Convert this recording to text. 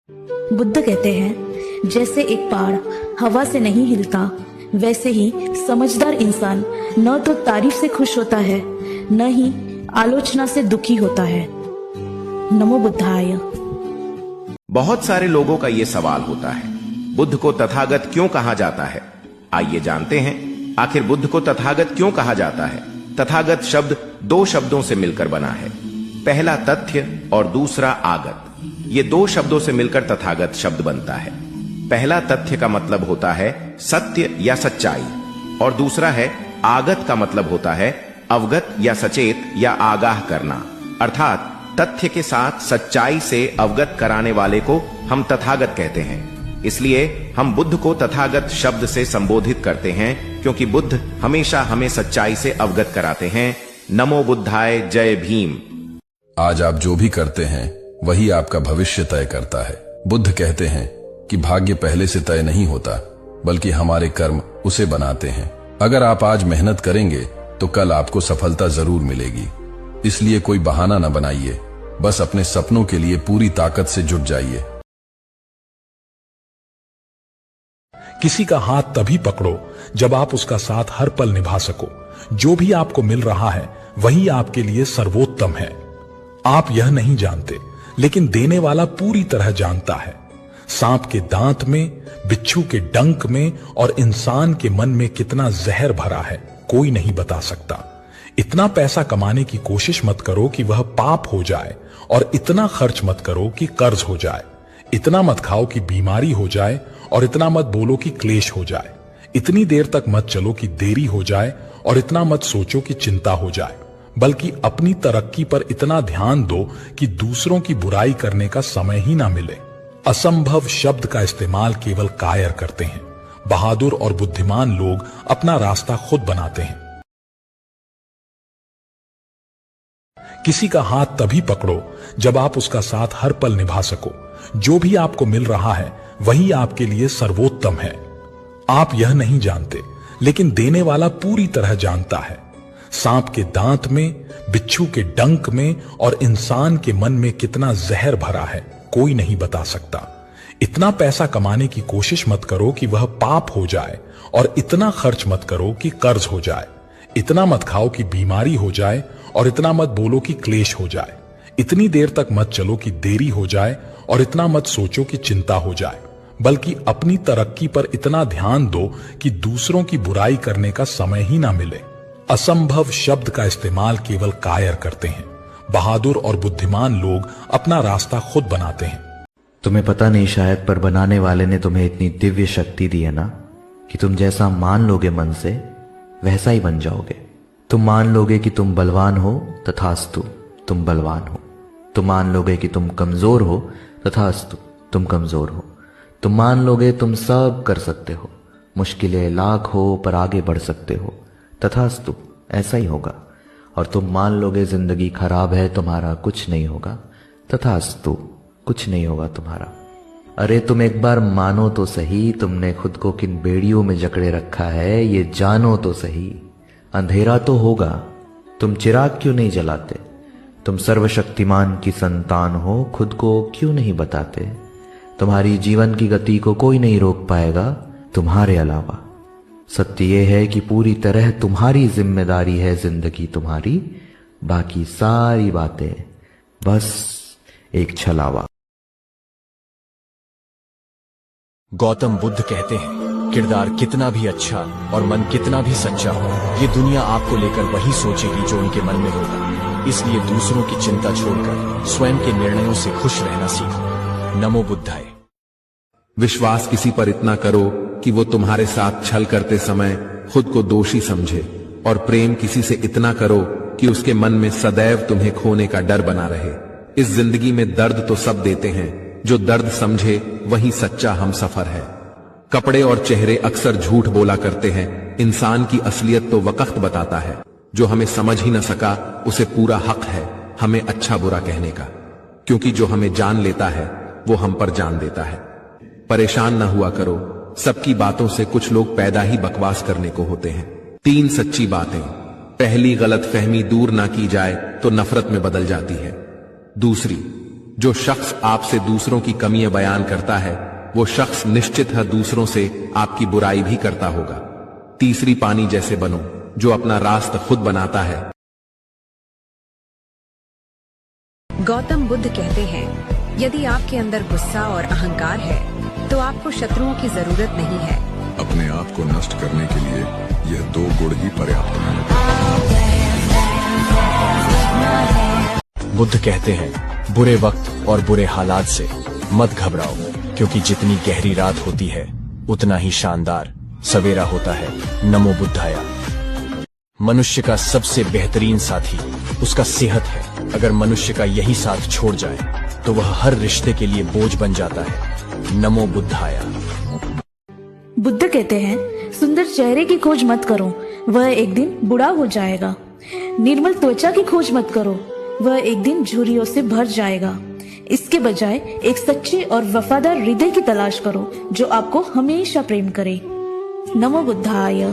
बुद्ध कहते हैं, जैसे एक पहाड़ हवा से नहीं हिलता, वैसे ही समझदार इंसान न तो तारीफ से खुश होता है, न ही आलोचना से दुखी होता है। नमो बुद्धाय। बहुत सारे लोगों का ये सवाल होता है, बुद्ध को तथागत क्यों कहा जाता है? आइए जानते हैं, आखिर बुद्ध को तथागत क्यों कहा जाता है। तथागत शब्द दो शब्दों से मिलकर बना है, पहला तथ्य और दूसरा आगत। ये दो शब्दों से मिलकर तथागत शब्द बनता है। पहला तथ्य का मतलब होता है सत्य या सच्चाई, और दूसरा है आगत का मतलब होता है अवगत या सचेत या आगाह करना। अर्थात तथ्य के साथ सच्चाई से अवगत कराने वाले को हम तथागत कहते हैं। इसलिए हम बुद्ध को तथागत शब्द से संबोधित करते हैं, क्योंकि बुद्ध हमेशा हमें सच्चाई से अवगत कराते हैं। नमो बुद्धाय, जय भीम। आज आप जो भी करते हैं वही आपका भविष्य तय करता है। बुद्ध कहते हैं कि भाग्य पहले से तय नहीं होता, बल्कि हमारे कर्म उसे बनाते हैं। अगर आप आज मेहनत करेंगे तो कल आपको सफलता जरूर मिलेगी। इसलिए कोई बहाना न बनाइए, बस अपने सपनों के लिए पूरी ताकत से जुट जाइए। किसी का हाथ तभी पकड़ो जब आप उसका साथ हर पल निभा सको। जो भी आपको मिल रहा है वही आपके लिए सर्वोत्तम है। आप यह नहीं जानते, लेकिन देने वाला पूरी तरह जानता है। सांप के दांत में, बिच्छू के डंक में और इंसान के मन में कितना जहर भरा है, कोई नहीं बता सकता। इतना पैसा कमाने की कोशिश मत करो कि वह पाप हो जाए, और इतना खर्च मत करो कि कर्ज हो जाए। इतना मत खाओ कि बीमारी हो जाए, और इतना मत बोलो कि क्लेश हो जाए। इतनी देर तक मत चलो कि देरी हो जाए, और इतना मत सोचो कि चिंता हो जाए। बल्कि अपनी तरक्की पर इतना ध्यान दो कि दूसरों की बुराई करने का समय ही ना मिले। असंभव शब्द का इस्तेमाल केवल कायर करते हैं। बहादुर और बुद्धिमान लोग अपना रास्ता खुद बनाते हैं। किसी का हाथ तभी पकड़ो जब आप उसका साथ हर पल निभा सको। जो भी आपको मिल रहा है वही आपके लिए सर्वोत्तम है। आप यह नहीं जानते, लेकिन देने वाला पूरी तरह जानता है। सांप के दांत में, बिच्छू के डंक में और इंसान के मन में कितना जहर भरा है, कोई नहीं बता सकता। इतना पैसा कमाने की कोशिश मत करो कि वह पाप हो जाए, और इतना खर्च मत करो कि कर्ज हो जाए। इतना मत खाओ कि बीमारी हो जाए, और इतना मत बोलो कि क्लेश हो जाए। इतनी देर तक मत चलो कि देरी हो जाए, और इतना मत सोचो कि चिंता हो जाए। बल्कि अपनी तरक्की पर इतना ध्यान दो कि दूसरों की बुराई करने का समय ही ना मिले। असंभव शब्द का इस्तेमाल केवल कायर करते हैं। बहादुर और बुद्धिमान लोग अपना रास्ता खुद बनाते हैं। तुम्हें पता नहीं शायद, पर बनाने वाले ने तुम्हें इतनी दिव्य शक्ति दी है ना, कि तुम जैसा मान लोगे मन से वैसा ही बन जाओगे। तुम मान लोगे कि तुम बलवान हो, तथास्तु तुम बलवान हो। तुम मान लोगे कि तुम कमजोर हो, तथास्तु तुम कमजोर हो। तुम मान लोगे तुम सब कर सकते हो, मुश्किलें लाख हो पर आगे बढ़ सकते हो, तथास्तु ऐसा ही होगा। और तुम मान लोगे जिंदगी खराब है, तुम्हारा कुछ नहीं होगा, तथास्तु कुछ नहीं होगा तुम्हारा। अरे तुम एक बार मानो तो सही, तुमने खुद को किन बेड़ियों में जकड़े रखा है, ये जानो तो सही। अंधेरा तो होगा, तुम चिराग क्यों नहीं जलाते? तुम सर्वशक्तिमान की संतान हो, खुद को क्यों नहीं बताते? तुम्हारी जीवन की गति को कोई नहीं रोक पाएगा तुम्हारे अलावा। सत्य यह है कि पूरी तरह तुम्हारी जिम्मेदारी है जिंदगी तुम्हारी, बाकी सारी बातें बस एक छलावा। गौतम बुद्ध कहते हैं, किरदार कितना भी अच्छा और मन कितना भी सच्चा हो, ये दुनिया आपको लेकर वही सोचेगी जो उनके मन में होगा। इसलिए दूसरों की चिंता छोड़कर स्वयं के निर्णयों से खुश रहना सीखो। नमो बुद्धाय। विश्वास किसी पर इतना करो कि वो तुम्हारे साथ छल करते समय खुद को दोषी समझे, और प्रेम किसी से इतना करो कि उसके मन में सदैव तुम्हें खोने का डर बना रहे। इस जिंदगी में दर्द तो सब देते हैं, जो दर्द समझे वही सच्चा हमसफर है। कपड़े और चेहरे अक्सर झूठ बोला करते हैं, इंसान की असलियत तो वक्त बताता है। जो हमें समझ ही न सका उसे पूरा हक है हमें अच्छा बुरा कहने का, क्योंकि जो हमें जान लेता है वो हम पर जान देता है। परेशान न हुआ करो, सबकी बातों से कुछ लोग पैदा ही बकवास करने को होते हैं। 3 सच्ची बातें। पहली, गलत फहमी दूर ना की जाए तो नफरत में बदल जाती है। दूसरी, जो शख्स आपसे दूसरों की कमियां बयान करता है वो शख्स निश्चित है दूसरों से आपकी बुराई भी करता होगा। तीसरी, पानी जैसे बनो जो अपना रास्ता खुद बनाता है। गौतम बुद्ध कहते हैं, यदि आपके अंदर गुस्सा और अहंकार है तो आपको शत्रुओं की जरूरत नहीं है। अपने आप को नष्ट करने के लिए यह 2 गुण ही पर्याप्त हैं। बुद्ध कहते हैं, बुरे वक्त और बुरे हालात से मत घबराओ, क्योंकि जितनी गहरी रात होती है उतना ही शानदार सवेरा होता है। नमो बुद्धाया। मनुष्य का सबसे बेहतरीन साथी उसका सेहत है। अगर मनुष्य का यही साथ छोड़ जाए तो वह हर रिश्ते के लिए बोझ बन जाता है। नमो बुद्धाया। बुद्ध कहते हैं, सुंदर चेहरे की खोज मत करो, वह एक दिन बूढ़ा हो जाएगा। निर्मल त्वचा की खोज मत करो, वह एक दिन झुर्रियों से भर जाएगा। इसके बजाय एक सच्चे और वफादार हृदय की तलाश करो जो आपको हमेशा प्रेम करे। नमो बुद्धाय।